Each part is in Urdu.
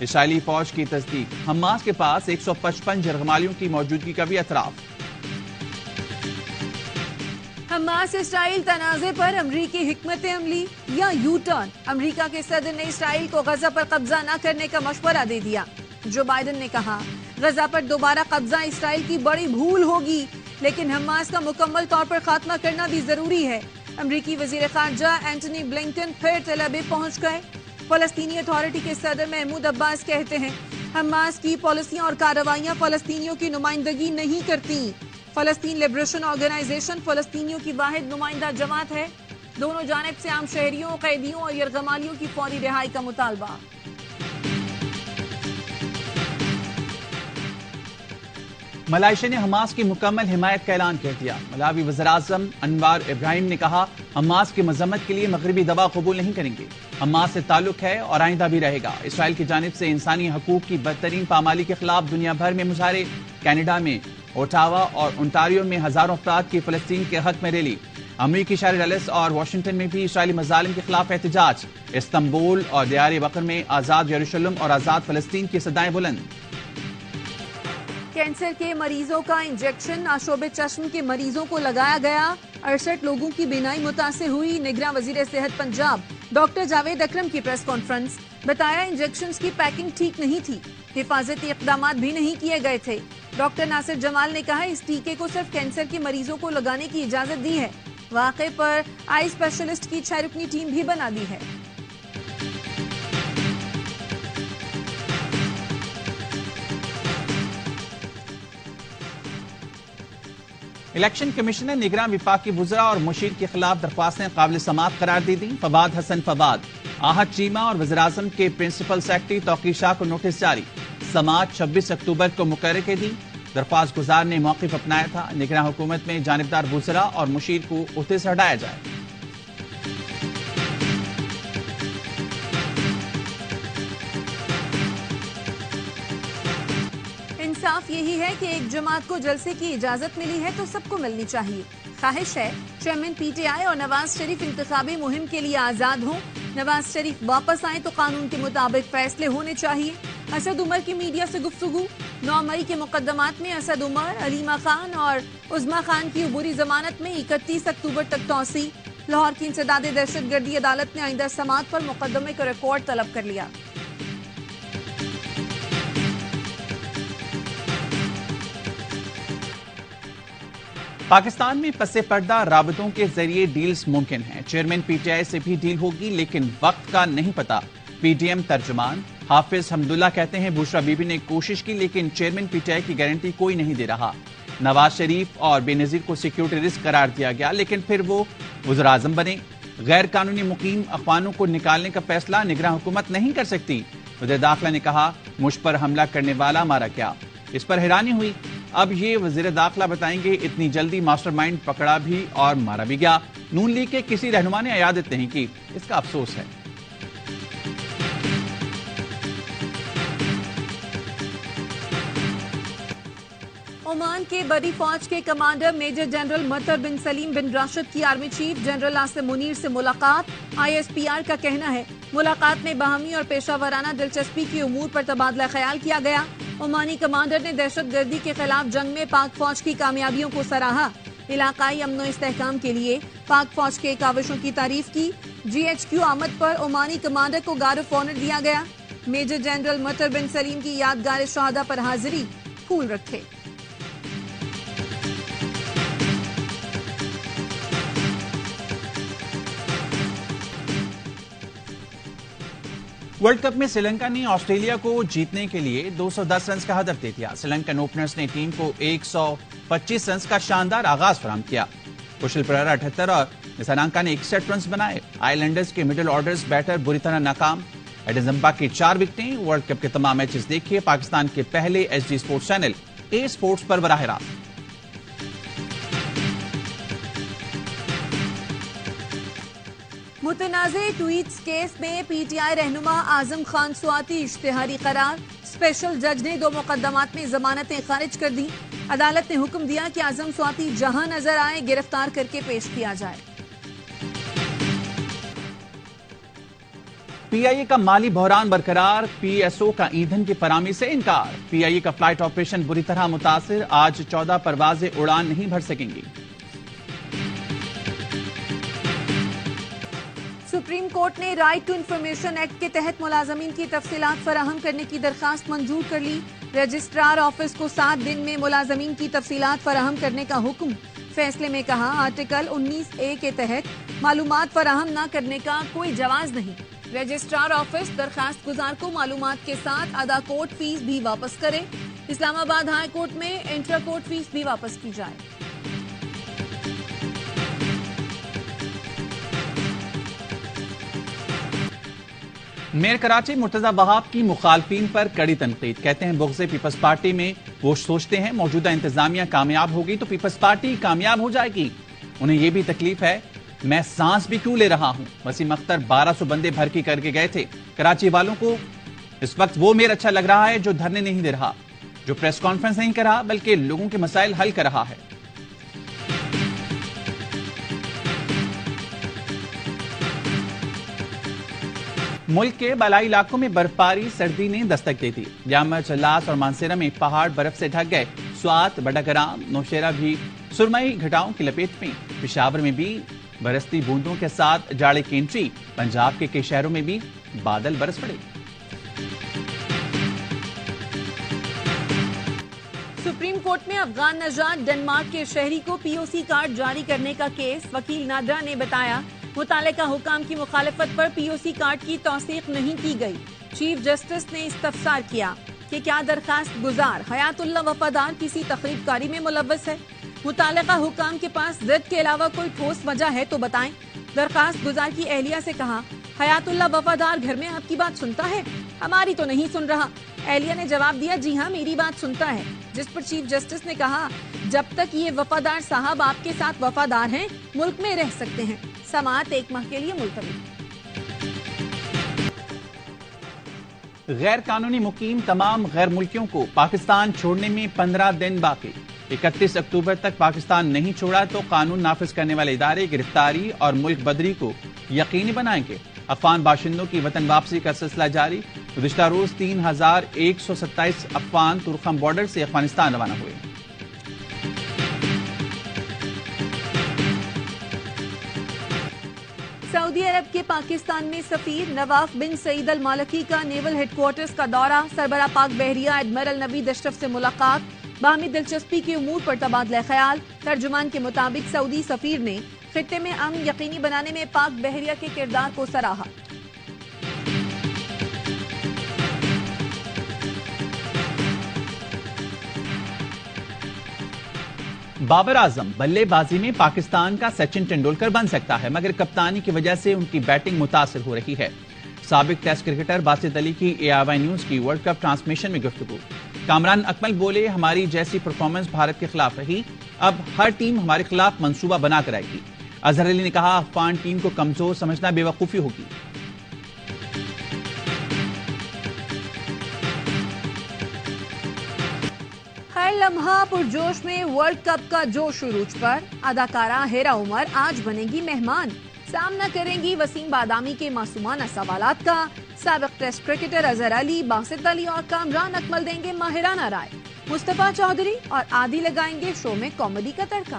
اسرائیلی فوج کی تصدیق، حماس کے پاس 155 یرغمالیوں کی موجودگی کا بھی اعتراف۔ حماس اسرائیل تنازع پر امریکی حکمت عملی یا یو ٹرن، امریکہ کے صدر نے اسرائیل کو غزہ پر قبضہ نہ کرنے کا مشورہ دے دیا۔ جو بائیڈن نے کہا غزہ پر دوبارہ قبضہ اسرائیل کی بڑی بھول ہوگی، لیکن حماس کا مکمل طور پر خاتمہ کرنا بھی ضروری ہے۔ امریکی وزیر خارجہ اینٹونی بلنکن پھر تل ابیب پہنچ گئے۔ فلسطینی اتھارٹی کے صدر محمود عباس کہتے ہیں حماس کی پالیسیاں اور کارروائیاں فلسطینیوں کی نمائندگی نہیں کرتی۔ فلسطین لبریشن آرگنائزیشن فلسطینیوں کی واحد نمائندہ جماعت ہے۔ دونوں جانب سے عام شہریوں، قیدیوں اور یرغمالیوں کی فوری رہائی کا مطالبہ۔ ملائیشیا نے حماس کی مکمل حمایت کا اعلان کر دیا۔ ملاوی وزیراعظم انوار ابراہیم نے کہا حماس کی مذمت کے لیے مغربی دباؤ قبول نہیں کریں گے۔ حماس سے تعلق ہے اور آئندہ بھی رہے گا۔ اسرائیل کی جانب سے انسانی حقوق کی بدترین پامالی کے خلاف دنیا بھر میں مظاہرے، کینیڈا میں اوٹاوا اور انٹاریو میں ہزاروں افراد کی فلسطین کے حق میں ریلی، امریکی شہر ڈلس اور واشنگٹن میں بھی اسرائیلی مظالم کے خلاف احتجاج، استنبول اور دیار بکر میں آزاد یروشلم اور آزاد فلسطین کی صدائیں بلند۔ کینسر کے مریضوں کا انجیکشن آشوب چشم کے مریضوں کو لگایا گیا، 68 لوگوں کی بینائی متاثر ہوئی۔ نگراں وزیر صحت پنجاب ڈاکٹر جاوید اکرم کی پریس کانفرنس، بتایا انجیکشنز کی پیکنگ ٹھیک نہیں تھی، حفاظتی اقدامات بھی نہیں کیے گئے تھے۔ ڈاکٹر ناصر جمال نے کہا اس ٹیکے کو صرف کینسر کے مریضوں کو لگانے کی اجازت دی ہے۔ واقعے پر آئی اسپیشلسٹ کی 6 رکنی ٹیم بھی بنا دی ہے۔ الیکشن کمیشن نے نگراں وفاقی وزراء اور مشیر کے خلاف درخواستیں قابل سماعت قرار دی دیں۔ فواد حسن فواد، آحد چیمہ اور وزیراعظم کے پرنسپل سیکرٹری توقیر شاہ کو نوٹس جاری، سماعت 26 اکتوبر کو مقرر کی دی۔ درخواست گزار نے موقف اپنایا تھا نگراں حکومت میں جانبدار وزراء اور مشیر کو عہدے سے ہٹایا جائے۔ انصاف یہی ہے کہ ایک جماعت کو جلسے کی اجازت ملی ہے تو سب کو ملنی چاہیے۔ خواہش ہے چیئرمین پی ٹی آئی اور نواز شریف انتخابی مہم کے لیے آزاد ہوں۔ نواز شریف واپس آئیں تو قانون کے مطابق فیصلے ہونے چاہیے۔ اسد عمر کی میڈیا سے گفتگو، 9 مئی کے مقدمات میں اسد عمر، علیمہ خان اور عظمیٰ خان کی عبوری ضمانت میں 31 اکتوبر تک توسیع۔ لاہور کی انسداد دہشت گردی عدالت نے آئندہ سماعت پر مقدمے کا ریکارڈ طلب کر لیا۔ پاکستان میں پس پردہ رابطوں کے ذریعے ڈیلز ممکن ہیں۔ چیئرمین پی ٹی آئی سے بھی ڈیل ہوگی لیکن وقت کا نہیں پتا۔ پی ڈی ایم ترجمان حافظ حمداللہ کہتے ہیں بشرا بی بی نے کوشش کی لیکن چیئرمین پی ٹی آئی کی گارنٹی کوئی نہیں دے رہا۔ نواز شریف اور بے نظیر کو سیکیورٹی رسک قرار دیا گیا لیکن پھر وہ وزیراعظم بنے۔ غیر قانونی مقیم اخوانوں کو نکالنے کا فیصلہ نگراں حکومت نہیں کر سکتی۔ وزیر داخلہ نے کہا مجھ پر حملہ کرنے والا مارا گیا۔ اس پر حیرانی ہوئی، اب یہ وزیر داخلہ بتائیں گے اتنی جلدی ماسٹر مائنڈ پکڑا بھی اور مارا بھی گیا۔ نون لیگ کے کسی رہنما نے عیادت نہیں کی، اس کا افسوس ہے۔ عمان کے بڑی فوج کے کمانڈر میجر جنرل مطر بن سلیم بن راشد کی army chief general Asim Munir سے ملاقات۔ آئی ایس پی آر کا کہنا ہے ملاقات میں باہمی اور پیشہ ورانہ دلچسپی کی امور پر تبادلہ خیال کیا گیا۔ عمانی کمانڈر نے دہشت گردی کے خلاف جنگ میں پاک فوج کی کامیابیوں کو سراہا۔ علاقائی امن و استحکام کے لیے پاک فوج کے کاوشوں کی تعریف کی۔ جی ایچ کیو آمد پر عمانی کمانڈر کو گارڈ آف آنر دیا گیا۔ میجر جنرل مطر بن سلیم کی یادگار شہداء پر حاضری، پھول رکھے۔ ورلڈ کپ میں سری لنکا نے آسٹریلیا کو جیتنے کے لیے 210 رنز کا ہدف دے دیا۔ سری لنکن اوپنرز نے ٹیم کو 125 رنز کا شاندار آغاز فراہم کیا۔ کشل پریرا 78 اور نسانانکا نے 61 رنز بنائے۔ آئی لینڈرز کے مڈل آرڈرز بیٹر بری طرح ناکام۔ ایڈن زمبا کی 4 وکٹیں۔ ورلڈ کپ کے تمام میچز دیکھیے پاکستان کے پہلے H D sports channel A sports پر براہ راست۔ متنازع ٹویٹس کیس میں پی ٹی آئی رہنما اعظم خان سواتی اشتہاری قرار۔ اسپیشل جج نے 2 مقدمات میں ضمانتیں خارج کر دیں۔ عدالت نے حکم دیا کہ اعظم سواتی جہاں نظر آئے گرفتار کر کے پیش کیا جائے۔ پی آئی اے کا مالی بحران برقرار، پی ایس او کا ایندھن کی فراہمی سے انکار، پی آئی اے کا فلائٹ آپریشن بری طرح متاثر، آج 14 پروازیں اڑان نہیں بھر سکیں گی۔ سپریم کورٹ نے رائٹ ٹو انفارمیشن ایکٹ کے تحت ملازمین کی تفصیلات فراہم کرنے کی درخواست منظور کر لی، رجسٹرار آفس کو 7 دن میں ملازمین کی تفصیلات فراہم کرنے کا حکم۔ فیصلے میں کہا آرٹیکل 19A کے تحت معلومات فراہم نہ کرنے کا کوئی جواز نہیں، رجسٹرار آفس درخواست گزار کو معلومات کے ساتھ ادا کورٹ فیس بھی واپس کرے، اسلام آباد ہائی کورٹ میں انٹرا کورٹ فیس بھی واپس کی جائے۔ میئر کراچی مرتضی وہاب کی مخالفین پر کڑی تنقید، کہتے ہیں بغض پیپلز پارٹی میں وہ سوچتے ہیں موجودہ انتظامیہ کامیاب ہوگی تو پیپلز پارٹی کامیاب ہو جائے گی، انہیں یہ بھی تکلیف ہے میں سانس بھی کیوں لے رہا ہوں۔ وسیم اختر 1200 بندے بھرتی کر کے گئے تھے، کراچی والوں کو اس وقت وہ میئر اچھا لگ رہا ہے جو دھرنے نہیں دے رہا، جو پریس کانفرنس نہیں کر رہا بلکہ لوگوں کے مسائل حل کر رہا ہے۔ ملک کے بالائی علاقوں میں برفباری سردی نے دستک دے دی، جامع چلاس اور مانسیرہ میں پہاڑ برف سے ڈھک گئے، سوات، بڑا گرام، نوشیرہ بھی سرمئی گھٹاؤں کی لپیٹ میں، پشاور میں بھی برستی بوندوں کے ساتھ جاڑے کی انٹری، پنجاب کے کئی شہروں میں بھی بادل برس پڑے۔ سپریم کورٹ میں افغان نژاد ڈنمارک کے شہری کو پی او سی کارڈ جاری کرنے کا کیس، وکیل نادرا نے بتایا متعلقہ حکام کی مخالفت پر پی او سی کارڈ کی توثیق نہیں کی گئی۔ چیف جسٹس نے استفسار کیا کہ کیا درخواست گزار حیات اللہ وفادار کسی تخریب کاری میں ملوث ہے، متعلقہ حکام کے پاس ضد کے علاوہ کوئی ٹھوس وجہ ہے تو بتائیں۔ درخواست گزار کی اہلیہ سے کہا حیات اللہ وفادار گھر میں آپ کی بات سنتا ہے، ہماری تو نہیں سن رہا۔ اہلیہ نے جواب دیا جی ہاں میری بات سنتا ہے، جس پر چیف جسٹس نے کہا جب تک یہ وفادار صاحب آپ کے ساتھ وفادار ہیں ملک میں رہ سکتے ہیں، سماعت 1 ماہ کے لیے ملتوی۔ غیر قانونی مقیم تمام غیر ملکیوں کو پاکستان چھوڑنے میں 15 دن باقی، 31 اکتوبر تک پاکستان نہیں چھوڑا تو قانون نافذ کرنے والے ادارے گرفتاری اور ملک بدری کو یقینی بنائیں گے۔ افغان باشندوں کی وطن واپسی کا سلسلہ جاری، گزشتہ روز 3127 افغان ترکھم بارڈر سے افغانستان روانہ ہوئے۔ سعودی عرب کے پاکستان میں سفیر نواف بن سعید المالکی کا نیول ہیڈ کوارٹرز کا دورہ، سربراہ پاک بحریہ ایڈمرل نوید اشرف سے ملاقات، باہمی دلچسپی کے امور پر تبادلہ خیال۔ ترجمان کے مطابق سعودی سفیر نے خطے میں امن یقینی بنانے میں پاک بحریہ کے کردار کو سراہا۔ بابر اعظم بلے بازی میں پاکستان کا سچن ٹنڈولکر بن سکتا ہے، مگر کپتانی کی وجہ سے ان کی بیٹنگ متاثر ہو رہی ہے۔ سابق ٹیسٹ کرکٹر باسط علی کی AIY نیوز کی ورلڈ کپ ٹرانسمیشن میں گفتگو، کامران اکمل بولے ہماری جیسی پرفارمنس بھارت کے خلاف رہی، اب ہر ٹیم ہمارے خلاف منصوبہ بنا کر آئے گی۔ اظہر علی نے کہا افغان ٹیم کو کمزور سمجھنا بے وقوفی ہوگی۔ ہر لمحہ پرجوش میں ورلڈ کپ کا جوش عروج پر، اداکارہ ہیرا عمر آج بنے گی مہمان، سامنا کریں گی وسیم بادامی کے معصومانہ سوالات کا، سابق ٹیسٹ کرکٹر اظہر علی، باسط علی اور کامران اکمل دیں گے ماہرانہ رائے، مصطفیٰ چودھری اور عادی لگائیں گے شو میں کامیڈی کا تڑکا۔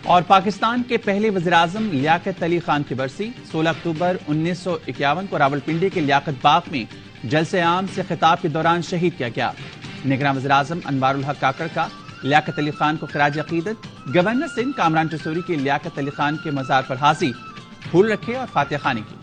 اور پاکستان کے پہلے وزیراعظم لیاقت علی خان کی برسی، 16 اکتوبر 1951 کو راولپنڈی کے لیاقت باغ میں جلسہ عام سے خطاب کے دوران شہید کیا گیا۔ نگراں وزیراعظم انوار الحق کاکڑ کا لیاقت علی خان کو خراج عقیدت، گورنر سندھ کامران ٹسوری کی لیاقت علی خان کے مزار پر حاضری، پھول رکھے اور فاتحہ خوانی کی۔